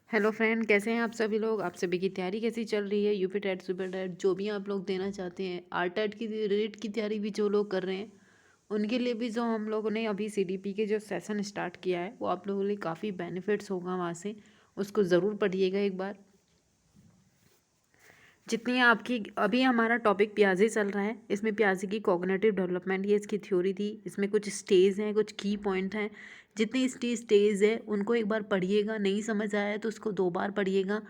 Hello friend, कैसे हैं आप सभी लोग। आप सभी की तैयारी कैसी चल रही है। यूपी टेट, सुपर टेट, जो भी आप लोग देना चाहते हैं, आर टेट की रेट की तैयारी भी जो लोग कर रहे हैं उनके लिए भी जो हम लोगों ने अभी सीडीपी के जो सेशन स्टार्ट किया है वो आप लोगों के लिए काफ़ी बेनिफिट्स होगा वहाँ से। उसको ज़रूर पढ़िएगा एक बार। जितनी आपकी अभी हमारा टॉपिक प्याजे चल रहा है, इसमें प्याजे की कॉग्निटिव डेवलपमेंट ये इसकी थ्योरी थी। इसमें कुछ स्टेज हैं, कुछ की पॉइंट हैं। जितनी स्टेज है उनको एक बार पढ़िएगा। नहीं समझ आया तो उसको 2 बार पढ़िएगा।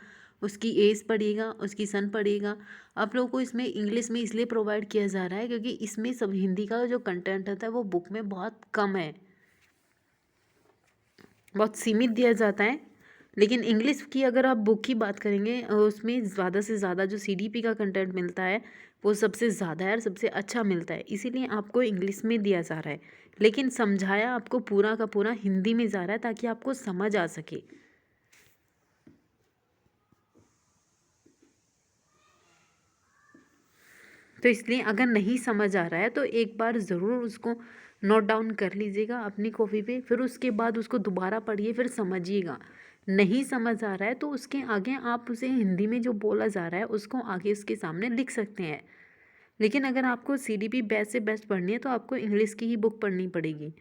उसकी एज पढ़िएगा, उसकी सन पढ़िएगा। आप लोगों को इसमें इंग्लिश में इसलिए प्रोवाइड किया जा रहा है क्योंकि इसमें सब हिंदी का जो कंटेंट होता है वो बुक में बहुत कम है, बहुत सीमित दिया जाता है। लेकिन इंग्लिश की अगर आप बुक की बात करेंगे उसमें ज़्यादा से ज़्यादा जो सीडीपी का कंटेंट मिलता है वो सबसे ज़्यादा है और सबसे अच्छा मिलता है। इसीलिए आपको इंग्लिश में दिया जा रहा है, लेकिन समझाया आपको पूरा का पूरा हिंदी में जा रहा है ताकि आपको समझ आ सके। तो इसलिए अगर नहीं समझ आ रहा है तो एक बार ज़रूर उसको नोट डाउन कर लीजिएगा अपनी कॉपी पे। फिर उसके बाद उसको दोबारा पढ़िए, फिर समझिएगा। नहीं समझ आ रहा है तो उसके आगे आप उसे हिंदी में जो बोला जा रहा है उसको आगे उसके सामने लिख सकते हैं। लेकिन अगर आपको सीडीपी बेस्ट से बेस्ट पढ़नी है तो आपको इंग्लिश की ही बुक पढ़नी पड़ेगी।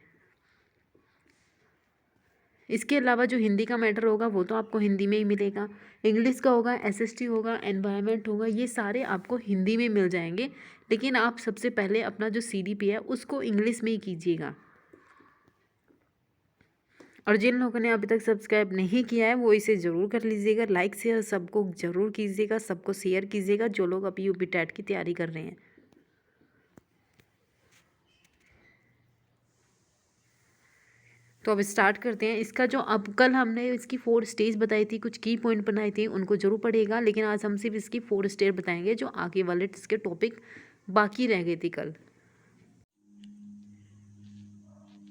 इसके अलावा जो हिंदी का मैटर होगा वो तो आपको हिंदी में ही मिलेगा। इंग्लिश का होगा, एसएसटी होगा, एनवायरनमेंट होगा, ये सारे आपको हिंदी में मिल जाएंगे। लेकिन आप सबसे पहले अपना जो सीडीपी है उसको इंग्लिश में ही कीजिएगा। और जिन लोगों ने अभी तक सब्सक्राइब नहीं किया है वो इसे ज़रूर कर लीजिएगा। लाइक शेयर सबको ज़रूर कीजिएगा, सबको शेयर कीजिएगा जो लोग अभी यूपी टेट की तैयारी कर रहे हैं। तो अब स्टार्ट करते हैं। इसका जो अब कल हमने इसकी 4 स्टेज बताई थी, कुछ की पॉइंट बनाए थे, उनको जरूर पढ़ेगा। लेकिन आज हम सिर्फ इसकी 4 स्टेज बताएंगे जो आगे वाले इसके टॉपिक बाकी रह गए थे कल।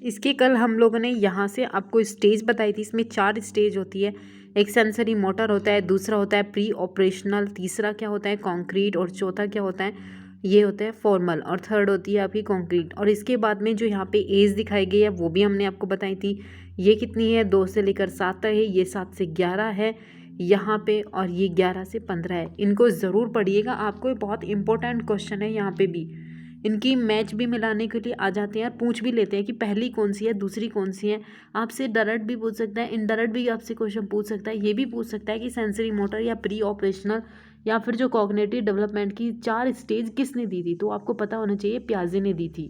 इसके कल हम लोगों ने यहाँ से आपको स्टेज बताई थी। इसमें 4 स्टेज होती है। एक सेंसरी मोटर होता है, दूसरा होता है प्री ऑपरेशनल, तीसरा क्या होता है कॉन्क्रीट, और चौथा क्या होता है ये होता है फॉर्मल, और थर्ड होती है आपकी कॉन्क्रीट। और इसके बाद में जो यहाँ पे एज दिखाई गई है वो भी हमने आपको बताई थी। ये कितनी है, 2 से लेकर 7 तक है, ये 7 से 11 है यहाँ पे, और ये 11 से 15 है। इनको ज़रूर पढ़िएगा, आपको बहुत इंपॉर्टेंट क्वेश्चन है यहाँ पे भी। इनकी मैच भी मिलाने के लिए आ जाते हैं और पूछ भी लेते हैं कि पहली कौन सी है, दूसरी कौन सी है। आपसे डायरेक्ट भी पूछ सकता है, इनडायरेक्ट भी आपसे क्वेश्चन पूछ सकता है। ये भी पूछ सकता है कि सेंसरी मोटर या प्री ऑपरेशनल या फिर जो कॉग्निटिव डेवलपमेंट की 4 स्टेज किसने दी थी। तो आपको पता होना चाहिए प्याजे ने दी थी।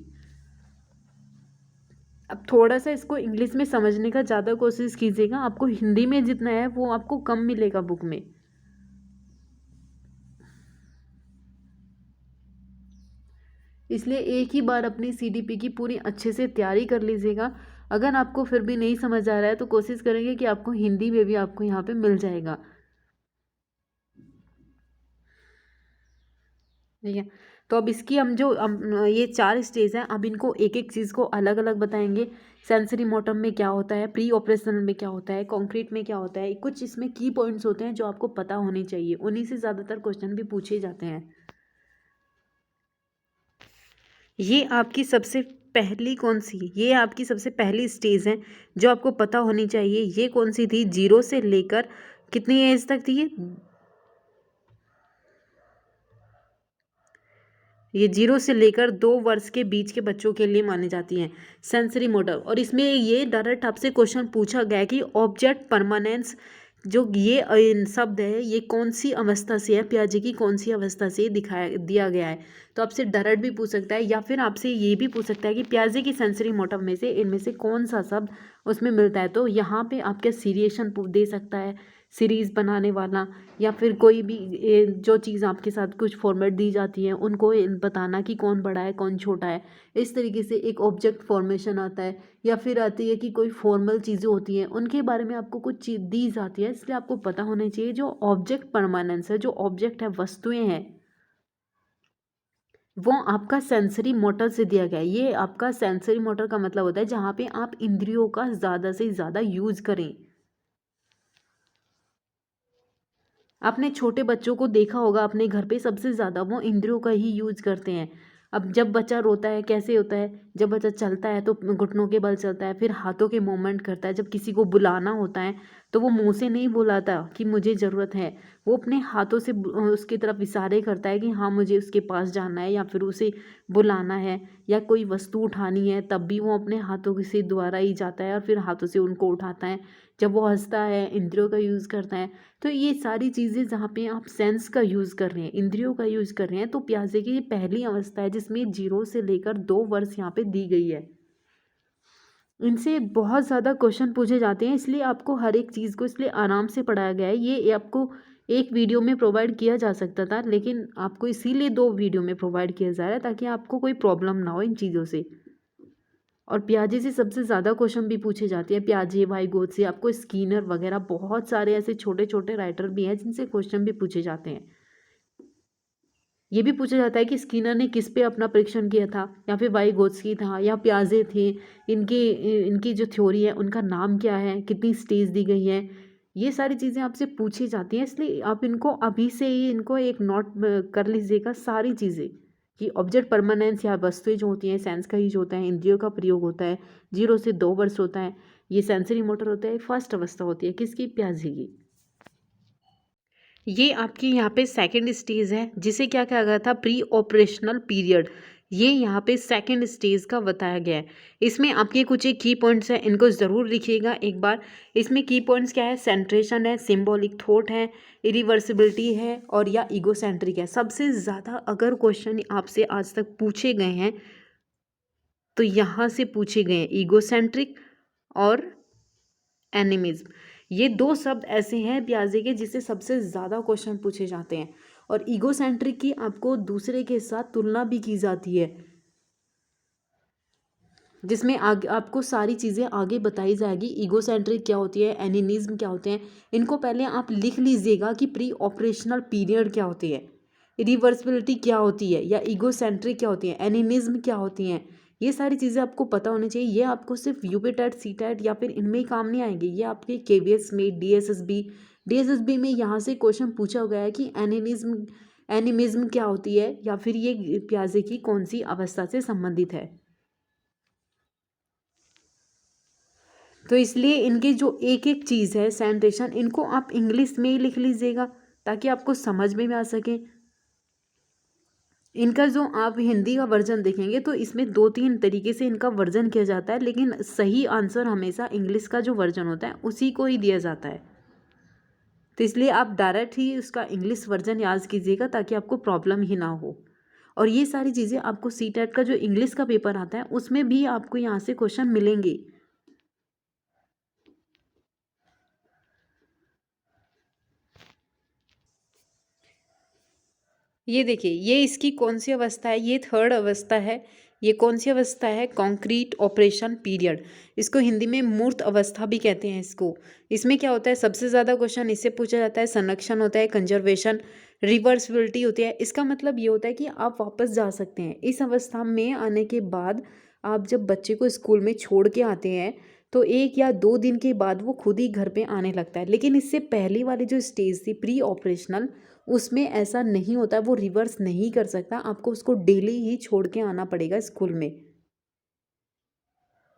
अब थोड़ा सा इसको इंग्लिश में समझने का ज़्यादा कोशिश कीजिएगा। आपको हिंदी में जितना है वो आपको कम मिलेगा बुक में। इसलिए एक ही बार अपनी सीडीपी की पूरी अच्छे से तैयारी कर लीजिएगा। अगर आपको फिर भी नहीं समझ आ रहा है तो कोशिश करेंगे कि आपको हिंदी में भी आपको यहाँ पे मिल जाएगा। ठीक है। तो अब इसकी हम जो ये 4 स्टेज हैं, अब इनको एक एक चीज़ को अलग अलग बताएंगे। सेंसरी मोटर में क्या होता है, प्री ऑपरेशनल में क्या होता है, कॉन्क्रीट में क्या होता है। कुछ इसमें की पॉइंट्स होते हैं जो आपको पता होने चाहिए, उन्हीं से ज़्यादातर क्वेश्चन भी पूछे जाते हैं। ये आपकी सबसे पहली कौन सी, ये आपकी सबसे पहली स्टेज है जो आपको पता होनी चाहिए। ये कौन सी थी, 0 से लेकर कितनी एज तक थी ये 0 से लेकर 2 वर्ष के बीच के बच्चों के लिए मानी जाती हैं सेंसरी मोटर। और इसमें ये डायरेक्ट आपसे क्वेश्चन पूछा गया है कि ऑब्जेक्ट परमानेंस जो ये शब्द है ये कौन सी अवस्था से है, प्याजे की कौन सी अवस्था से दिखाया दिया गया है। तो आपसे डायरेक्ट भी पूछ सकता है या फिर आपसे ये भी पूछ सकता है कि प्याजे की सेंसरी मोटर में से इनमें से कौन सा शब्द उसमें मिलता है। तो यहाँ पे आपके सीरिएशन दे सकता है, सीरीज़ बनाने वाला, या फिर कोई भी जो चीज़ आपके साथ कुछ फॉर्मेट दी जाती है उनको बताना कि कौन बड़ा है कौन छोटा है। इस तरीके से एक ऑब्जेक्ट फॉर्मेशन आता है। या फिर आती है कि कोई फॉर्मल चीज़ें होती हैं उनके बारे में आपको कुछ चीज़ दी जाती है। इसलिए आपको पता होना चाहिए जो ऑब्जेक्ट परमानेंस है, जो ऑब्जेक्ट है, वस्तुएं हैं, वो आपका सेंसरी मोटर से दिया गया है। ये आपका सेंसरी मोटर का मतलब होता है जहाँ पे आप इंद्रियों का ज़्यादा से ज़्यादा यूज करें। आपने छोटे बच्चों को देखा होगा अपने घर पे, सबसे ज़्यादा वो इंद्रियों का ही यूज करते हैं। अब जब बच्चा रोता है कैसे होता है, जब बच्चा चलता है तो घुटनों के बल चलता है, फिर हाथों के मूवमेंट करता है। जब किसी को बुलाना होता है तो वो मुंह से नहीं बुलाता कि मुझे ज़रूरत है, वो अपने हाथों से उसकी तरफ इशारे करता है कि हाँ मुझे उसके पास जाना है या फिर उसे बुलाना है, या कोई वस्तु उठानी है तब भी वो अपने हाथों के से द्वारा ही जाता है और फिर हाथों से उनको उठाता है। जब वो हंसता है इंद्रियों का यूज़ करता है। तो ये सारी चीज़ें जहाँ पे आप सेंस का यूज़ कर रहे हैं, इंद्रियों का यूज़ कर रहे हैं, तो प्याजे की ये पहली अवस्था है जिसमें 0 से लेकर 2 वर्ष यहाँ पे दी गई है। इनसे बहुत ज़्यादा क्वेश्चन पूछे जाते हैं, इसलिए आपको हर एक चीज़ को इसलिए आराम से पढ़ाया गया है। ये आपको एक वीडियो में प्रोवाइड किया जा सकता था, लेकिन आपको इसीलिए 2 वीडियो में प्रोवाइड किया जा रहा है ताकि आपको कोई प्रॉब्लम ना हो इन चीज़ों से। और पियाजे से सबसे ज़्यादा क्वेश्चन भी पूछे जाते हैं, पियाजे, वाइगोत्से से, आपको स्किनर वगैरह बहुत सारे ऐसे छोटे छोटे राइटर भी हैं जिनसे क्वेश्चन भी पूछे जाते हैं। ये भी पूछा जाता है कि स्किनर ने किस पे अपना परीक्षण किया था, या फिर वाइगोत्स्की था या पियाजे थे, इनकी इनकी जो थ्योरी है उनका नाम क्या है, कितनी स्टेज दी गई है। ये सारी चीज़ें आपसे पूछी जाती हैं, इसलिए आप इनको अभी से ही इनको एक नोट कर लीजिएगा सारी चीज़ें, कि ऑब्जेक्ट परमानेंस या वस्तुएं जो होती हैं सेंस का यूज होता है, इंद्रियों का प्रयोग होता है, 0 से 2 वर्ष होता है, ये सेंसरी मोटर होता है, फर्स्ट अवस्था होती है किसकी, प्याजे की। ये आपकी यहाँ पे सेकंड स्टेज है जिसे क्या कहा गया था, प्री ऑपरेशनल पीरियड। ये यहाँ पे सेकंड स्टेज का बताया गया है। इसमें आपके कुछ एक की पॉइंट्स हैं, इनको ज़रूर लिखिएगा एक बार। इसमें की पॉइंट्स क्या है, सेंट्रेशन है, सिंबॉलिक थॉट है, इरिवर्सिबिलिटी है और या ईगोसेंट्रिक है। सबसे ज़्यादा अगर क्वेश्चन आपसे आज तक पूछे गए हैं तो यहाँ से पूछे गए हैं, ईगोसेंट्रिक और एनिमिज्म। ये 2 शब्द ऐसे हैं पियाजे के जिससे सबसे ज़्यादा क्वेश्चन पूछे जाते हैं। और ईगोसेंट्रिक की आपको दूसरे के साथ तुलना भी की जाती है, जिसमें आगे आपको सारी चीज़ें आगे बताई जाएगी। ईगोसेंट्रिक क्या होती है, एनिमिज्म क्या होते हैं, इनको पहले आप लिख लीजिएगा कि प्री ऑपरेशनल पीरियड क्या होती है, रिवर्सिबिलिटी क्या होती है, या ईगोसेंट्रिक क्या होती है, एनिमिज्म क्या होती हैं। ये सारी चीज़ें आपको पता होनी चाहिए। ये आपको सिर्फ यूपी टेट, सी टेट या फिर इनमें ही काम नहीं आएंगे, ये आपके केवीएस में, डीएसएसबी में यहाँ से क्वेश्चन पूछा गया है कि एनिमिज्म क्या होती है, या फिर ये प्याजे की कौन सी अवस्था से संबंधित है। तो इसलिए इनके जो एक एक चीज़ है सेंटेशन, इनको आप इंग्लिश में ही लिख लीजिएगा ताकि आपको समझ में भी आ सके। इनका जो आप हिंदी का वर्जन देखेंगे तो इसमें 2-3 तरीके से इनका वर्जन किया जाता है, लेकिन सही आंसर हमेशा इंग्लिश का जो वर्जन होता है उसी को ही दिया जाता है। तो इसलिए आप डायरेक्ट ही उसका इंग्लिश वर्जन याद कीजिएगा ताकि आपको प्रॉब्लम ही ना हो। और ये सारी चीज़ें आपको सी टेट का जो इंग्लिश का पेपर आता है उसमें भी आपको यहाँ से क्वेश्चन मिलेंगे। ये देखिए, ये इसकी कौन सी अवस्था है, ये थर्ड अवस्था है। ये कौन सी अवस्था है, कॉन्क्रीट ऑपरेशन पीरियड। इसको हिंदी में मूर्त अवस्था भी कहते हैं इसको। इसमें क्या होता है, सबसे ज़्यादा क्वेश्चन इससे पूछा जाता है, संरक्षण होता है, कंजर्वेशन, रिवर्सिबिलिटी होती है। इसका मतलब ये होता है कि आप वापस जा सकते हैं। इस अवस्था में आने के बाद आप जब बच्चे को स्कूल में छोड़ के आते हैं तो 1 या 2 दिन के बाद वो खुद ही घर पे आने लगता है। लेकिन इससे पहली वाली जो स्टेज थी प्री ऑपरेशनल, उसमें ऐसा नहीं होता, वो रिवर्स नहीं कर सकता, आपको उसको डेली ही छोड़ के आना पड़ेगा स्कूल में।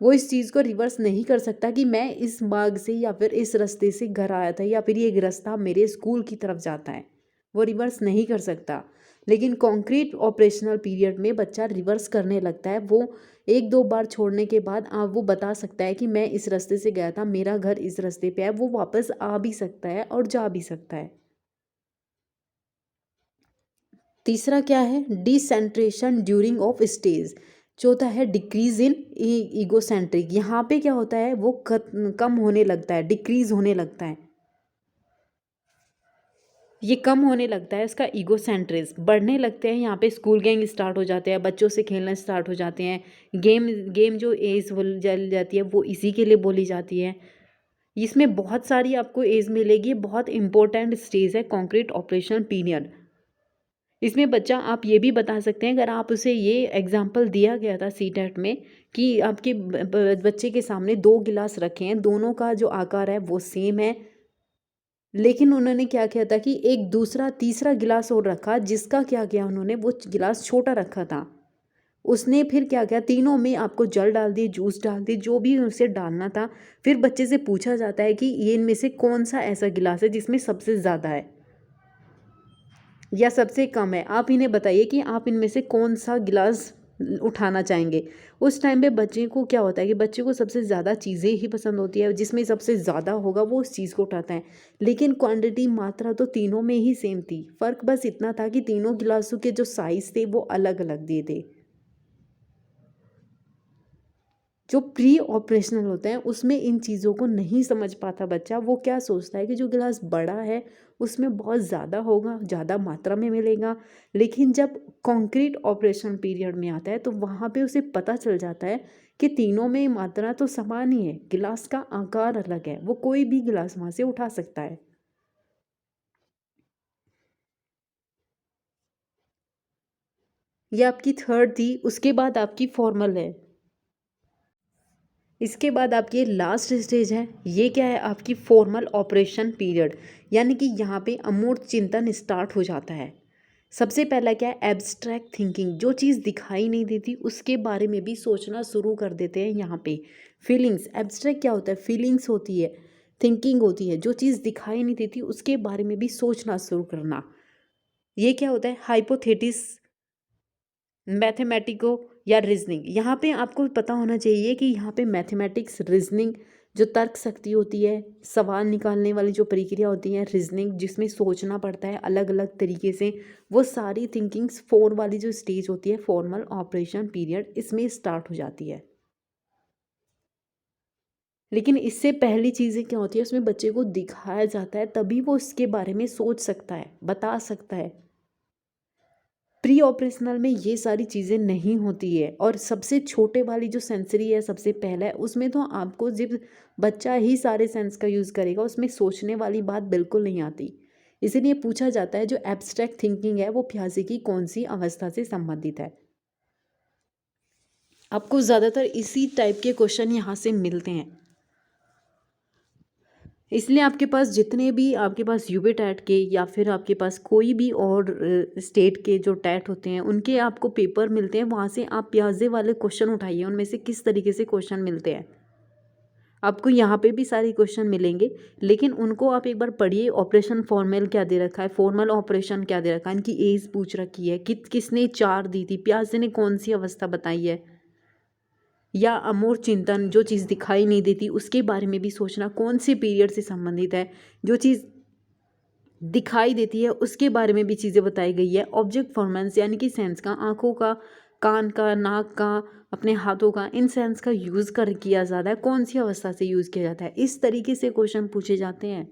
वो इस चीज़ को रिवर्स नहीं कर सकता कि मैं इस मार्ग से या फिर इस रास्ते से घर आया था या फिर ये रास्ता मेरे स्कूल की तरफ जाता है, वो रिवर्स नहीं कर सकता। लेकिन कॉन्क्रीट ऑपरेशनल पीरियड में बच्चा रिवर्स करने लगता है। वो 1-2 बार छोड़ने के बाद आप वो बता सकता है कि मैं इस रास्ते से गया था, मेरा घर इस रास्ते पे है, वो वापस आ भी सकता है और जा भी सकता है। तीसरा क्या है, डिसेंट्रेशन ड्यूरिंग ऑफ स्टेज। चौथा है डिक्रीज इन ईगोसेंट्रिक। यहाँ पे क्या होता है, वो कम होने लगता है, डिक्रीज होने लगता है, ये कम होने लगता है। इसका ईगोसेंट्रिज बढ़ने लगते हैं। यहाँ पे स्कूल गैंग स्टार्ट हो जाते हैं, बच्चों से खेलना स्टार्ट हो जाते हैं। गेम गेम जो एज जल जाती है वो इसी के लिए बोली जाती है। इसमें बहुत सारी आपको एज मिलेगी। बहुत इंपॉर्टेंट स्टेज है कॉन्क्रीट ऑपरेशन पीरियड। इसमें बच्चा, आप ये भी बता सकते हैं, अगर आप उसे ये एग्जाम्पल दिया गया था सी टेट में कि आपके बच्चे के सामने 2 गिलास रखे हैं, दोनों का जो आकार है वो सेम है, लेकिन उन्होंने क्या किया था कि एक दूसरा तीसरा गिलास और रखा, जिसका क्या किया उन्होंने, वो गिलास छोटा रखा था। उसने फिर क्या किया, तीनों में आपको जल डाल दिए, जूस डाल दिए, जो भी उसे डालना था। फिर बच्चे से पूछा जाता है कि ये इनमें से कौन सा ऐसा गिलास है जिसमें सबसे ज़्यादा है या सबसे कम है, आप इन्हें बताइए कि आप इनमें से कौन सा गिलास उठाना चाहेंगे। उस टाइम पे बच्चे को क्या होता है कि बच्चे को सबसे ज़्यादा चीज़ें ही पसंद होती है, जिसमें सबसे ज़्यादा होगा वो उस चीज़ को उठाता है। लेकिन क्वांटिटी मात्रा तो तीनों में ही सेम थी, फ़र्क बस इतना था कि तीनों गिलासों के जो साइज़ थे वो अलग अलग दिए थे। जो प्री ऑपरेशनल होता है उसमें इन चीज़ों को नहीं समझ पाता बच्चा। वो क्या सोचता है कि जो गिलास बड़ा है उसमें बहुत ज़्यादा होगा, ज़्यादा मात्रा में मिलेगा। लेकिन जब कंक्रीट ऑपरेशन पीरियड में आता है तो वहाँ पे उसे पता चल जाता है कि तीनों में मात्रा तो समान ही है, गिलास का आकार अलग है, वो कोई भी गिलास वहाँ से उठा सकता है। ये आपकी थर्ड थी। उसके बाद आपकी फॉर्मल है। इसके बाद आपकी ये लास्ट स्टेज है। ये क्या है, आपकी फॉर्मल ऑपरेशन पीरियड, यानी कि यहाँ पे अमूर्त चिंतन स्टार्ट हो जाता है। सबसे पहला क्या है, एब्स्ट्रैक्ट थिंकिंग। जो चीज़ दिखाई नहीं देती उसके बारे में भी सोचना शुरू कर देते हैं यहाँ पे। फीलिंग्स, एब्स्ट्रैक्ट क्या होता है, फीलिंग्स होती है, थिंकिंग होती है, जो चीज़ दिखाई नहीं देती उसके बारे में भी सोचना शुरू करना। ये क्या होता है, हाइपोथेटिस, मैथमेटिको या रीजनिंग। यहाँ पे आपको पता होना चाहिए कि यहाँ पे मैथमेटिक्स, रीजनिंग जो तर्क शक्ति होती है, सवाल निकालने वाली जो प्रक्रिया होती है, रीजनिंग जिसमें सोचना पड़ता है अलग अलग तरीके से, वो सारी थिंकिंग्स फोर वाली जो स्टेज होती है फॉर्मल ऑपरेशन पीरियड, इसमें स्टार्ट हो जाती है। लेकिन इससे पहली चीज़ें क्या होती है, उसमें बच्चे को दिखाया जाता है तभी वो इसके बारे में सोच सकता है, बता सकता है। प्री ऑपरेशनल में ये सारी चीज़ें नहीं होती है। और सबसे छोटे वाली जो सेंसरी है, सबसे पहला है, उसमें तो आपको जब बच्चा ही सारे सेंस का यूज़ करेगा उसमें सोचने वाली बात बिल्कुल नहीं आती। इसीलिए पूछा जाता है जो एब्स्ट्रैक्ट थिंकिंग है वो प्याजे की कौन सी अवस्था से संबंधित है। आपको ज़्यादातर इसी टाइप के क्वेश्चन यहाँ से मिलते हैं। इसलिए आपके पास जितने भी आपके पास यूपी टैट के या फिर आपके पास कोई भी और स्टेट के जो टैट होते हैं उनके आपको पेपर मिलते हैं, वहाँ से आप प्याजे वाले क्वेश्चन उठाइए, उनमें से किस तरीके से क्वेश्चन मिलते हैं। आपको यहाँ पे भी सारे क्वेश्चन मिलेंगे, लेकिन उनको आप एक बार पढ़िए। ऑपरेशन फॉर्मल क्या दे रखा है, फॉर्मल ऑपरेशन क्या दे रखा है, इनकी एज पूछ रखी है, किसने 4 दी थी, प्याजे ने कौन सी अवस्था बताई है, या अमूर्त चिंतन जो चीज़ दिखाई नहीं देती उसके बारे में भी सोचना कौन से पीरियड से संबंधित है, जो चीज़ दिखाई देती है उसके बारे में भी चीज़ें बताई गई है। ऑब्जेक्ट फॉर्मेंस यानी कि सेंस का, आँखों का, कान का, नाक का, अपने हाथों का, इन सेंस का यूज़ कर किया जाता है, कौन सी अवस्था से यूज़ किया जाता है, इस तरीके से क्वेश्चन पूछे जाते हैं।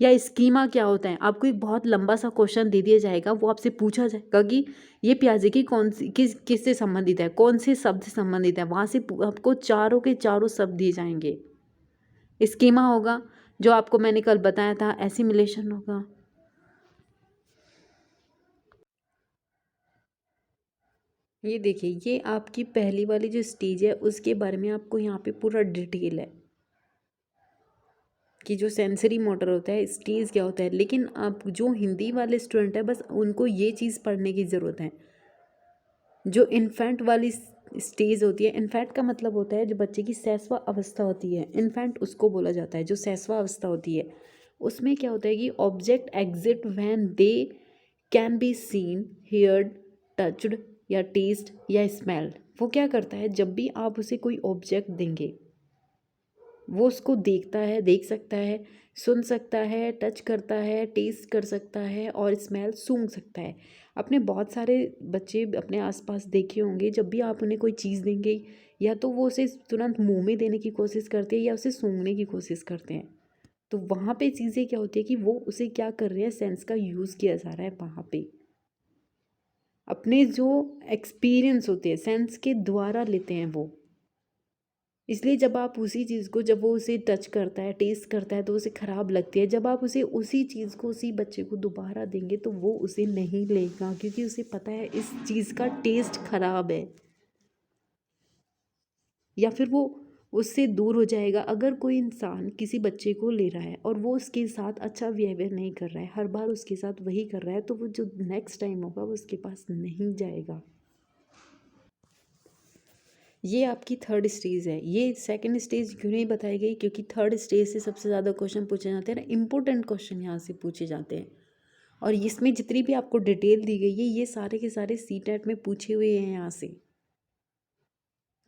या स्कीमा क्या होता है, आपको एक बहुत लंबा सा क्वेश्चन दे दिया जाएगा, वो आपसे पूछा जाएगा कि ये प्याजे की कौन सी किस से संबंधित है, कौन से शब्द से संबंधित है, वहाँ से आपको चारों के चारों शब्द दिए जाएंगे। स्कीमा होगा जो आपको मैंने कल बताया था, एसिमिलेशन होगा। ये देखिए, ये आपकी पहली वाली जो स्टेज है उसके बारे में आपको यहाँ पे पूरा डिटेल है कि जो सेंसरी मोटर होता है स्टेज क्या होता है। लेकिन आप जो हिंदी वाले स्टूडेंट है बस उनको ये चीज़ पढ़ने की ज़रूरत है। जो इन्फेंट वाली स्टेज होती है, इन्फेंट का मतलब होता है जो बच्चे की शैशव अवस्था होती है, इन्फेंट उसको बोला जाता है जो शैशव अवस्था होती है। उसमें क्या होता है कि object exit when they can be seen, heard, touched या टेस्ट या स्मेल्ड। वो क्या करता है, जब भी आप उसे कोई ऑब्जेक्ट देंगे वो उसको देखता है, देख सकता है, सुन सकता है, टच करता है, टेस्ट कर सकता है और स्मेल सूंघ सकता है। आपने बहुत सारे बच्चे अपने आसपास देखे होंगे, जब भी आप उन्हें कोई चीज़ देंगे या तो वो उसे तुरंत मुंह में देने की कोशिश करते हैं या उसे सूंघने की कोशिश करते हैं। तो वहाँ पे चीज़ें क्या होती है कि वो उसे क्या कर रहे हैं, सेंस का यूज़ किया जा रहा है वहाँ पे। अपने जो एक्सपीरियंस होते हैं सेंस के द्वारा लेते हैं वो। इसलिए जब आप उसी चीज़ को, जब वो उसे टच करता है, टेस्ट करता है तो उसे ख़राब लगती है। जब आप उसे उसी चीज़ को उसी बच्चे को दोबारा देंगे तो वो उसे नहीं लेगा, क्योंकि उसे पता है इस चीज़ का टेस्ट ख़राब है, या फिर वो उससे दूर हो जाएगा। अगर कोई इंसान किसी बच्चे को ले रहा है और वो उसके साथ अच्छा बिहेवियर नहीं कर रहा है, हर बार उसके साथ वही कर रहा है, तो वो जो नेक्स्ट टाइम होगा वो उसके पास नहीं जाएगा। ये आपकी थर्ड स्टेज है। ये सेकंड स्टेज क्यों नहीं बताई गई, क्योंकि थर्ड स्टेज से सबसे ज़्यादा क्वेश्चन पूछे जाते हैं ना, इंपॉर्टेंट क्वेश्चन यहाँ से पूछे जाते हैं। और इसमें जितनी भी आपको डिटेल दी गई है ये सारे के सारे सीटेट में पूछे हुए हैं यहाँ से,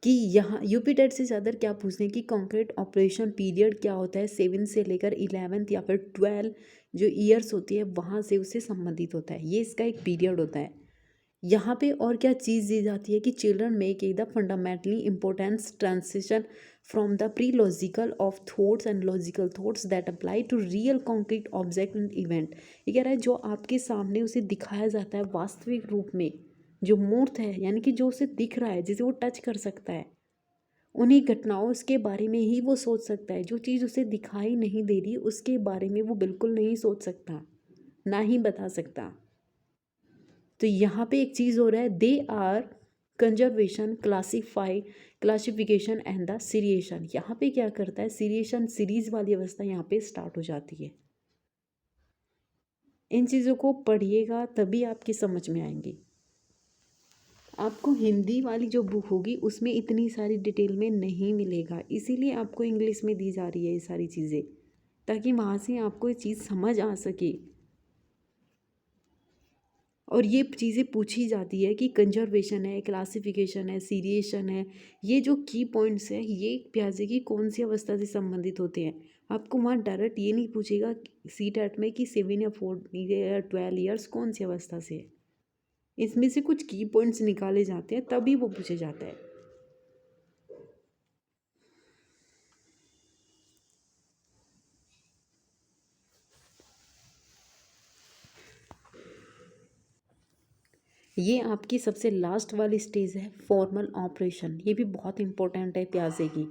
कि यहाँ यूपी टेट से ज़्यादा क्या पूछते हैं कि कॉन्क्रीट ऑपरेशन पीरियड क्या होता है, 7 से लेकर 11th या फिर 12 जो ईयर्स होती है वहाँ से उससे संबंधित होता है, ये इसका एक पीरियड होता है। यहाँ पे और क्या चीज़ दी जाती है कि children make the fundamentally importance transition from the pre logical of thoughts and logical thoughts that apply to real concrete object and event. ये कह रहा है जो आपके सामने उसे दिखाया जाता है वास्तविक रूप में, जो मूर्त है यानी कि जो उसे दिख रहा है, जिसे वो टच कर सकता है, उन्हीं घटनाओं के बारे में ही वो सोच सकता है। जो चीज़ उसे दिखाई नहीं दे रही उसके बारे में वो बिल्कुल नहीं सोच सकता, ना ही बता सकता। तो यहाँ पे एक चीज़ हो रहा है, they are conservation classify classification and the seriation. यहाँ पे क्या करता है, सीरिएशन सीरीज वाली अवस्था यहाँ पे स्टार्ट हो जाती है। इन चीज़ों को पढ़िएगा तभी आपकी समझ में आएंगी। आपको हिंदी वाली जो बुक होगी उसमें इतनी सारी डिटेल में नहीं मिलेगा, इसीलिए आपको इंग्लिश में दी जा रही है ये सारी चीज़ें, ताकि वहाँ से आपको ये चीज़ समझ आ सके। और ये चीज़ें पूछी जाती है कि कंजर्वेशन है, क्लासिफिकेशन है, सीरिएशन है, ये जो की पॉइंट्स है ये प्याजे की कौन सी अवस्था से संबंधित होते हैं। आपको वहाँ डायरेक्ट ये नहीं पूछेगा सी टेट में कि 7 या 4 या 12 ईयर्स कौन सी अवस्था से है। इसमें से कुछ की पॉइंट्स निकाले जाते हैं तभी वो पूछे जाता है। ये आपकी सबसे लास्ट वाली स्टेज है फॉर्मल ऑपरेशन। ये भी बहुत इंपॉर्टेंट है प्याजे की,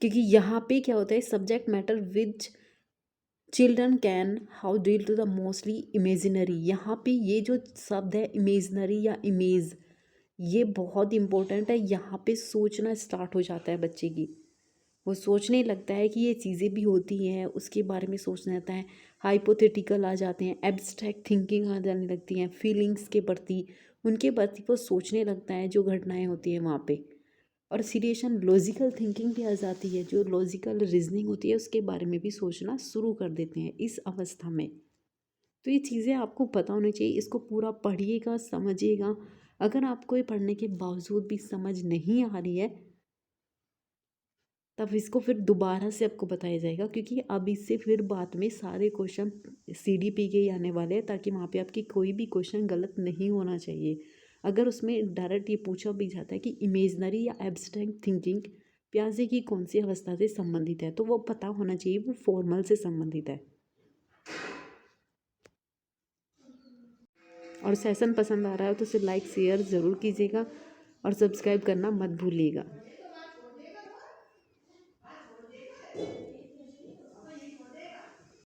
क्योंकि यहाँ पे क्या होता है, subject matter which children can how deal to the mostly imaginary. यहाँ पे ये जो शब्द है इमेजनरी या इमेज, ये बहुत इंपॉर्टेंट है। यहाँ पे सोचना स्टार्ट हो जाता है बच्चे की, वो सोचने लगता है कि ये चीज़ें भी होती हैं, उसके बारे में सोचने लगता है। हाइपोथेटिकल आ जाते हैं, एब्स्ट्रैक्ट थिंकिंग आ जाने लगती हैं, फीलिंग्स के प्रति, उनके प्रति वो सोचने लगता है जो घटनाएं होती हैं वहाँ पे। और सीरिएशन लॉजिकल थिंकिंग भी आ जाती है, जो लॉजिकल रीजनिंग होती है उसके बारे में भी सोचना शुरू कर देते हैं इस अवस्था में। तो ये चीज़ें आपको पता होनी चाहिए, इसको पूरा पढ़िएगा, समझिएगा। अगर आपको ये पढ़ने के बावजूद भी समझ नहीं आ रही है तब इसको फिर दोबारा से आपको बताया जाएगा, क्योंकि अब इससे फिर बाद में सारे क्वेश्चन CDP के ही आने वाले हैं, ताकि वहाँ पे आपकी कोई भी क्वेश्चन गलत नहीं होना चाहिए। अगर उसमें डायरेक्ट ये पूछा भी जाता है कि इमेजनरी या एब्स्ट्रैक्ट थिंकिंग प्याजे की कौन सी अवस्था से संबंधित है, तो वो पता होना चाहिए वो फॉर्मल से संबंधित है। और सेशन पसंद आ रहा है तो उसे लाइक शेयर ज़रूर कीजिएगा और सब्सक्राइब करना मत भूलिएगा।